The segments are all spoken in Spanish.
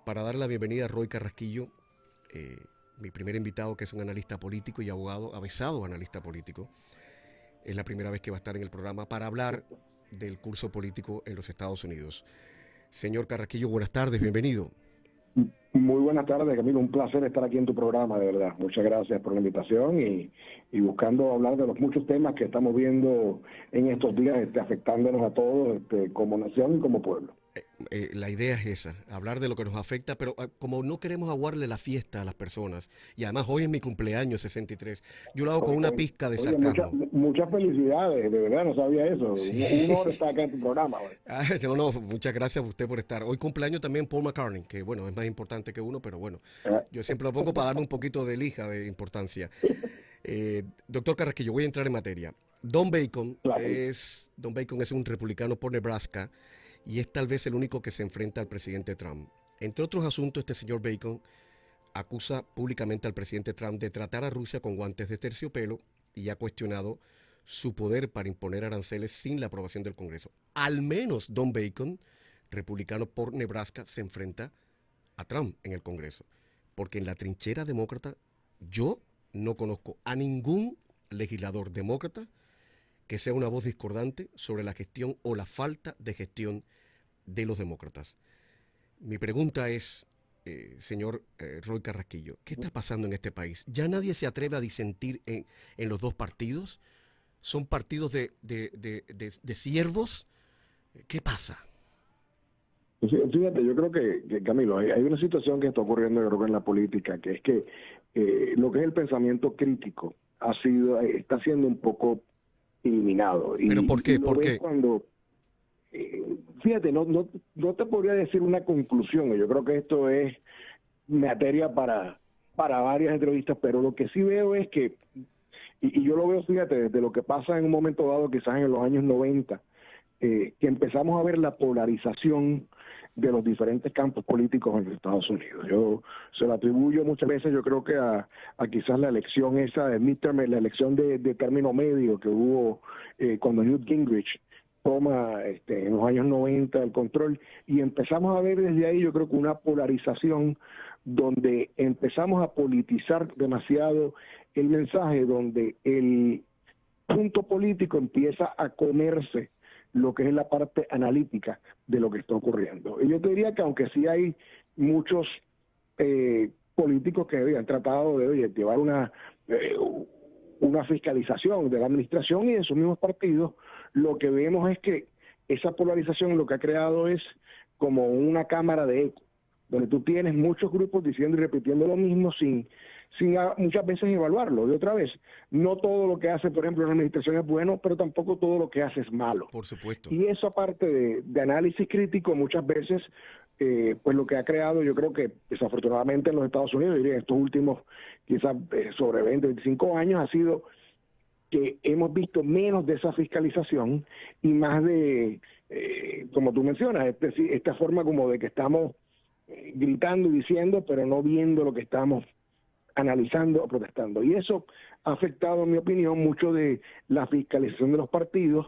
para dar la bienvenida a Roy Carrasquillo, mi primer invitado, que es un analista político y abogado, avesado analista político. Es la primera vez que va a estar en el programa para hablar del curso político en los Estados Unidos. Señor Carrasquillo, buenas tardes, bienvenido. Muy buenas tardes, Camilo. Un placer estar aquí en tu programa, de verdad. Muchas gracias por la invitación y buscando hablar de los muchos temas que estamos viendo en estos días, afectándonos a todos como nación y como pueblo. La idea es esa, hablar de lo que nos afecta, pero como no queremos aguarle la fiesta a las personas, y además hoy es mi cumpleaños 63, yo lo hago con una pizca de sarcasmo. Muchas felicidades, de verdad, no sabía eso. Sí. Un honor estar acá en tu programa. No, muchas gracias a usted por estar. Hoy cumpleaños también Paul McCartney, que bueno, es más importante que uno, pero bueno, yo siempre lo pongo para darle un poquito de lija de importancia. Doctor Carrasquillo, voy a entrar en materia. Don Bacon es un republicano por Nebraska, y es tal vez el único que se enfrenta al presidente Trump. Entre otros asuntos, este señor Bacon acusa públicamente al presidente Trump de tratar a Rusia con guantes de terciopelo y ha cuestionado su poder para imponer aranceles sin la aprobación del Congreso. Al menos Don Bacon, republicano por Nebraska, se enfrenta a Trump en el Congreso. Porque en la trinchera demócrata yo no conozco a ningún legislador demócrata que sea una voz discordante sobre la gestión o la falta de gestión de los demócratas. Mi pregunta es, señor Roy Carrasquillo, ¿qué está pasando en este país? ¿Ya nadie se atreve a disentir en los dos partidos? ¿Son partidos de siervos? ¿Qué pasa? Fíjate, yo creo que Camilo, hay una situación que está ocurriendo, yo creo, en la política, que es que lo que es el pensamiento crítico está siendo un poco eliminado. ¿Pero por qué? ¿Por qué? Cuando, fíjate, no te podría decir una conclusión. Yo creo que esto es materia para varias entrevistas, pero lo que sí veo es que, y yo lo veo, fíjate, desde lo que pasa en un momento dado, quizás en los años 90, que empezamos a ver la polarización de los diferentes campos políticos en los Estados Unidos. Yo se lo atribuyo muchas veces, yo creo que a quizás la elección esa de midterm, la elección de término medio que hubo cuando Newt Gingrich toma en los años 90 el control, y empezamos a ver desde ahí, yo creo que una polarización donde empezamos a politizar demasiado el mensaje, donde el punto político empieza a comerse lo que es la parte analítica de lo que está ocurriendo. Y yo te diría que aunque sí hay muchos políticos que han tratado de llevar una fiscalización de la administración y de sus mismos partidos, lo que vemos es que esa polarización lo que ha creado es como una cámara de eco, donde tú tienes muchos grupos diciendo y repitiendo lo mismo sin muchas veces evaluarlo. De otra vez, no todo lo que hace, por ejemplo, la administración es bueno, pero tampoco todo lo que hace es malo. Por supuesto. Y eso, aparte de análisis crítico, muchas veces, pues lo que ha creado, yo creo que desafortunadamente en los Estados Unidos, diría en estos últimos quizás sobre 20, 25 años, ha sido que hemos visto menos de esa fiscalización y más de, como tú mencionas, esta forma como de que estamos gritando y diciendo, pero no viendo lo que estamos analizando o protestando. Y eso ha afectado, en mi opinión, mucho de la fiscalización de los partidos,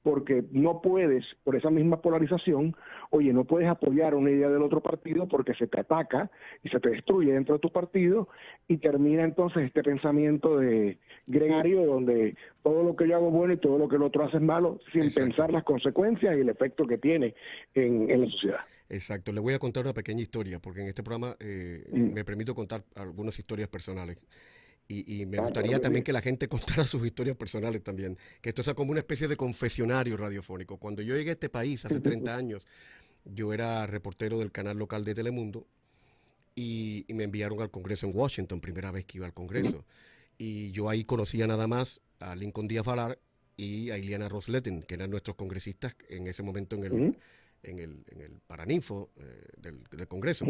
porque no puedes, por esa misma polarización, no puedes apoyar una idea del otro partido porque se te ataca y se te destruye dentro de tu partido, y termina entonces este pensamiento de gregario donde todo lo que yo hago es bueno y todo lo que el otro hace es malo, sin Exacto. pensar las consecuencias y el efecto que tiene en la sociedad. Exacto, le voy a contar una pequeña historia, porque en este programa me permito contar algunas historias personales. Y me gustaría también que la gente contara sus historias personales también, que esto sea como una especie de confesionario radiofónico. Cuando yo llegué a este país hace 30 años, yo era reportero del canal local de Telemundo y me enviaron al Congreso en Washington, primera vez que iba al Congreso. Y yo ahí conocía nada más a Lincoln Díaz Valar y a Ileana Ros-Lehtinen, que eran nuestros congresistas en ese momento en el Paraninfo del Congreso.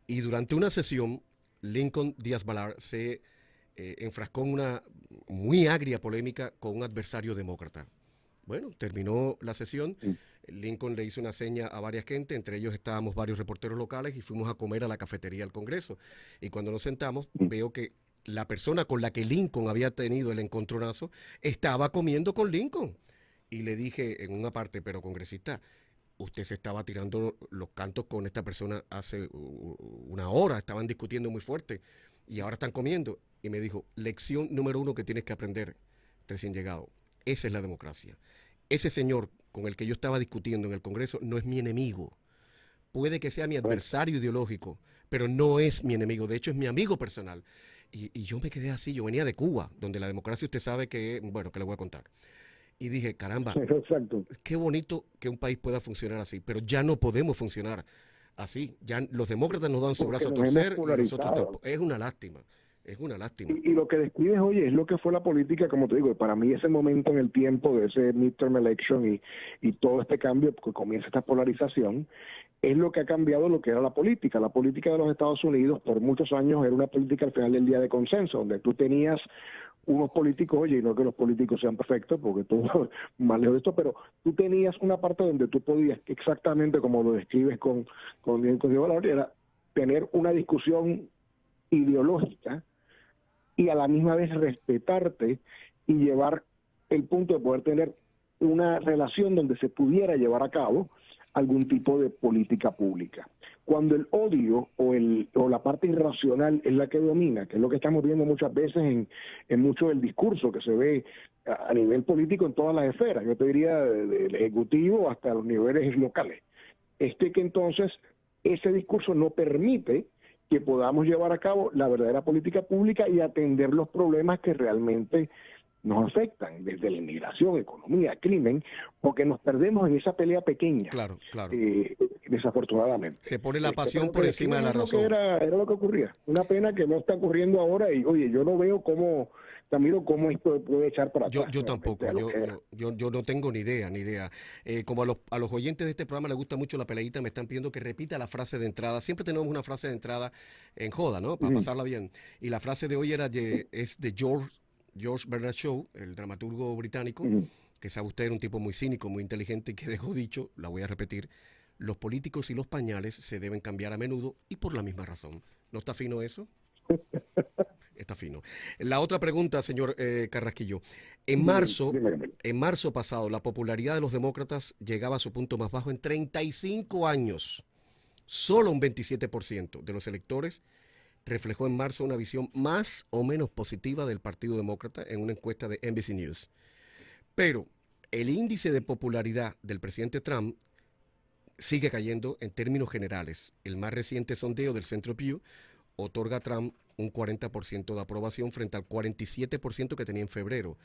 Y durante una sesión, Lincoln Díaz Valar se enfrascó en una muy agria polémica con un adversario demócrata. Bueno, terminó la sesión, Lincoln le hizo una seña a varias gente, entre ellos estábamos varios reporteros locales, y fuimos a comer a la cafetería del Congreso. Y cuando nos sentamos, veo que la persona con la que Lincoln había tenido el encontronazo estaba comiendo con Lincoln. Y le dije en una parte, pero congresista, usted se estaba tirando los cantos con esta persona hace una hora, estaban discutiendo muy fuerte y ahora están comiendo. Y me dijo, lección número 1 que tienes que aprender recién llegado, esa es la democracia. Ese señor con el que yo estaba discutiendo en el Congreso no es mi enemigo. Puede que sea mi adversario ideológico, pero no es mi enemigo. De hecho, es mi amigo personal. Y yo me quedé así. Yo venía de Cuba, donde la democracia usted sabe que, bueno, que le voy a contar. Y dije, caramba, Exacto. qué bonito que un país pueda funcionar así, pero ya no podemos funcionar así. Ya los demócratas nos dan su Porque brazo a nos hemos torcer y nosotros polarizado. tampoco. Es una lástima. Es una lástima. Y lo que describes, oye, es lo que fue la política, como te digo, y para mí ese momento en el tiempo de ese midterm election y todo este cambio, que comienza esta polarización, es lo que ha cambiado lo que era la política. La política de los Estados Unidos por muchos años era una política al final del día de consenso, donde tú tenías unos políticos, oye, y no que los políticos sean perfectos, porque tú más lejos de esto, pero tú tenías una parte donde tú podías, exactamente como lo describes con Diego Valor, era tener una discusión ideológica y a la misma vez respetarte y llevar el punto de poder tener una relación donde se pudiera llevar a cabo algún tipo de política pública. Cuando el odio o la parte irracional es la que domina, que es lo que estamos viendo muchas veces en mucho del discurso que se ve a nivel político en todas las esferas, yo te diría del ejecutivo hasta los niveles locales, que entonces ese discurso no permite que podamos llevar a cabo la verdadera política pública y atender los problemas que realmente nos afectan, desde la inmigración, economía, crimen, porque nos perdemos en esa pelea pequeña, Claro, claro. Desafortunadamente. Se pone la pasión Pero por encima de la lo que razón. era lo que ocurría. Una pena que no está ocurriendo ahora y, oye, yo no veo cómo, Camilo, cómo esto puede echar para atrás Yo nuevamente tampoco, a lo que era. yo no tengo ni idea, ni idea. Como a los oyentes de este programa les gusta mucho la peleita, me están pidiendo que repita la frase de entrada. Siempre tenemos una frase de entrada en joda, ¿no? Para pasarla bien. Y la frase de hoy es de George Bernard Shaw, el dramaturgo británico, que sabe usted, era un tipo muy cínico, muy inteligente y que dejó dicho, la voy a repetir, los políticos y los pañales se deben cambiar a menudo y por la misma razón. ¿No está fino eso? Está fino. La otra pregunta, señor Carrasquillo. En marzo pasado, la popularidad de los demócratas llegaba a su punto más bajo en 35 años. Solo un 27% de los electores reflejó en marzo una visión más o menos positiva del Partido Demócrata en una encuesta de NBC News. Pero el índice de popularidad del presidente Trump sigue cayendo en términos generales. El más reciente sondeo del Centro Pew otorga a Trump un 40% de aprobación frente al 47% que tenía en febrero.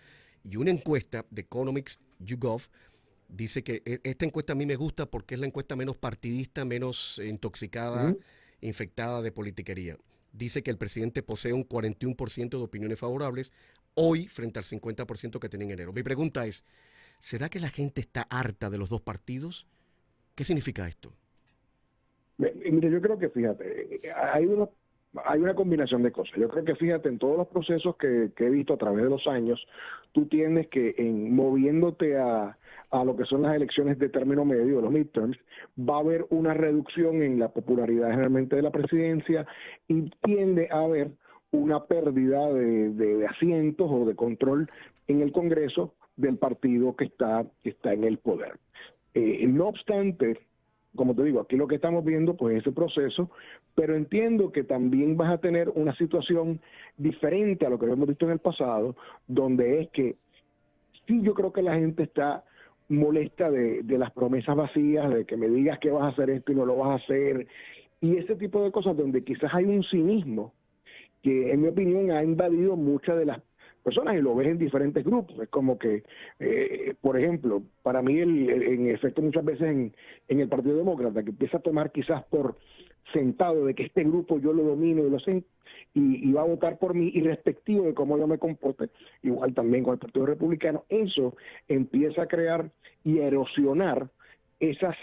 Y una encuesta de Economics YouGov dice que esta encuesta a mí me gusta porque es la encuesta menos partidista, menos intoxicada, infectada de politiquería. Dice que el presidente posee un 41% de opiniones favorables hoy frente al 50% que tenía en enero. Mi pregunta es, ¿será que la gente está harta de los dos partidos? ¿Qué significa esto? Mire, yo creo que, fíjate, hay una combinación de cosas. Yo creo que, fíjate, en todos los procesos que he visto a través de los años, tú tienes que, moviéndote a lo que son las elecciones de término medio, los midterms, va a haber una reducción en la popularidad generalmente de la presidencia y tiende a haber una pérdida de asientos o de control en el Congreso del partido que está en el poder. No obstante, como te digo, aquí lo que estamos viendo pues es ese proceso, pero entiendo que también vas a tener una situación diferente a lo que hemos visto en el pasado, donde es que sí, yo creo que la gente está molesta de las promesas vacías, de que me digas que vas a hacer esto y no lo vas a hacer, y ese tipo de cosas donde quizás hay un cinismo que en mi opinión ha invadido muchas de las personas y lo ves en diferentes grupos. Es como que, por ejemplo, para mí en efecto muchas veces en el Partido Demócrata, que empieza a tomar quizás por sentado de que este grupo yo lo domino y lo sé, y va a votar por mí, y respectivo de cómo yo me comporte, igual también con el Partido Republicano, eso empieza a crear y a erosionar esas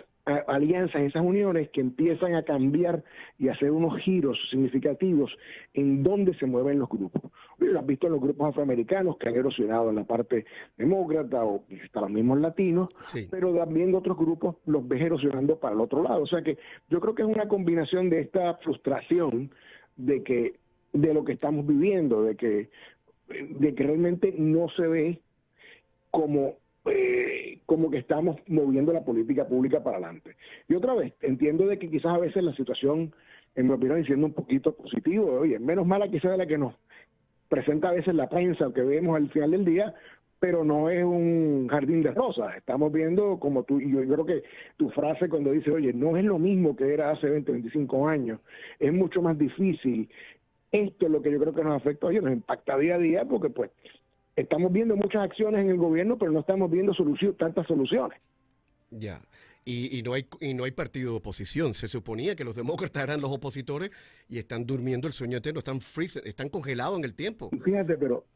alianzas, esas uniones que empiezan a cambiar y a hacer unos giros significativos en donde se mueven los grupos. Lo has visto en los grupos afroamericanos que han erosionado en la parte demócrata o hasta los mismos latinos, Sí. pero también otros grupos los ves erosionando para el otro lado. O sea que yo creo que es una combinación de esta frustración de lo que estamos viviendo, de que realmente no se ve como como que estamos moviendo la política pública para adelante. Y otra vez, entiendo de que quizás a veces la situación, en mi opinión, siendo un poquito positivo, oye, menos mala quizás de la que nos presenta a veces la prensa, que vemos al final del día, pero no es un jardín de rosas. Estamos viendo como tú, y yo creo que tu frase cuando dice, oye, no es lo mismo que era hace 20, 25 años, es mucho más difícil. Esto es lo que yo creo que nos afecta hoy, nos impacta día a día, porque pues estamos viendo muchas acciones en el gobierno, pero no estamos viendo tantas soluciones. Ya. Y no hay partido de oposición. Se suponía que los demócratas eran los opositores y están durmiendo el sueño eterno, están congelados en el tiempo. Fíjate, pero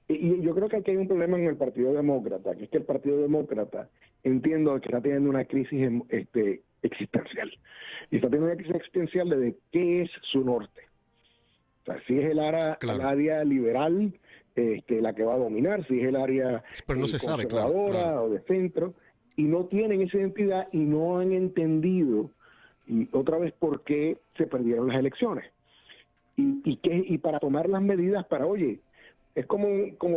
y yo creo que aquí hay un problema en el Partido Demócrata, que es que el Partido Demócrata, entiendo que está teniendo una crisis existencial. Y está teniendo una crisis existencial de qué es su norte. O sea, si es el área liberal la que va a dominar, si es el área pero no se sabe, conservadora o de centro, y no tienen esa identidad y no han entendido, y otra vez, por qué se perdieron las elecciones. Y para tomar las medidas para, oye, es como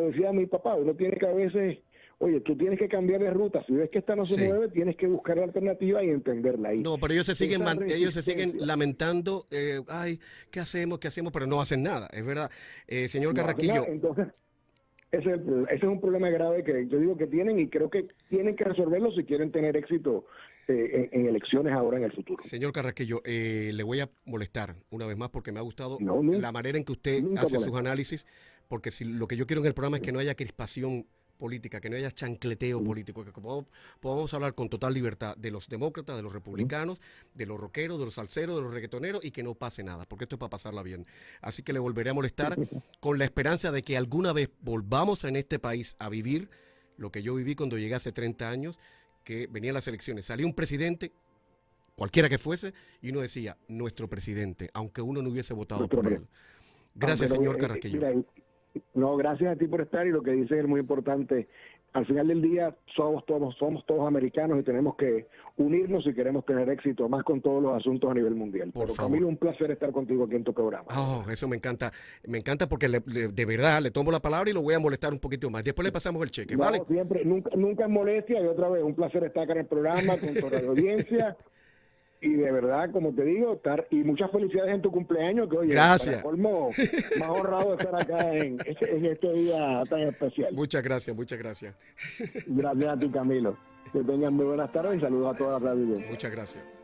decía mi papá, uno tiene que a veces, oye, tú tienes que cambiar de ruta, si ves que esta no se mueve, tienes que buscar la alternativa y entenderla ahí. No, pero ellos se siguen lamentando, ay, ¿qué hacemos? Pero no hacen nada, es verdad. Señor Carrasquillo. Entonces, ese es un problema grave que yo digo que tienen y creo que tienen que resolverlo si quieren tener éxito en elecciones ahora en el futuro. Señor Carrasquillo, le voy a molestar una vez más porque me ha gustado la manera en que usted hace sus análisis, porque si lo que yo quiero en el programa es que no haya crispación política, que no haya chancleteo político, que podamos hablar con total libertad de los demócratas, de los republicanos, de los rockeros, de los salseros, de los reggaetoneros y que no pase nada, porque esto es para pasarla bien. Así que le volveré a molestar con la esperanza de que alguna vez volvamos en este país a vivir lo que yo viví cuando llegué hace 30 años, que venían las elecciones, salía un presidente, cualquiera que fuese, y uno decía, nuestro presidente, aunque uno no hubiese votado por él. Gracias, señor Carrasquillo. No, gracias a ti por estar, y lo que dices es muy importante. Al final del día somos todos americanos y tenemos que unirnos si queremos tener éxito, más con todos los asuntos a nivel mundial. Por favor. Camilo, un placer estar contigo aquí en tu programa. Oh, eso me encanta porque de verdad le tomo la palabra y lo voy a molestar un poquito más. Después le pasamos el cheque, ¿vale? Siempre, nunca es molestia, y otra vez, un placer estar acá en el programa con toda la audiencia. Y de verdad, como te digo, y muchas felicidades en tu cumpleaños, que oye, gracias. Para colmo, más honrado de estar acá en este día tan especial. Muchas gracias. Gracias a ti, Camilo. Que tengan muy buenas tardes y saludos a todas las radios. Muchas gracias.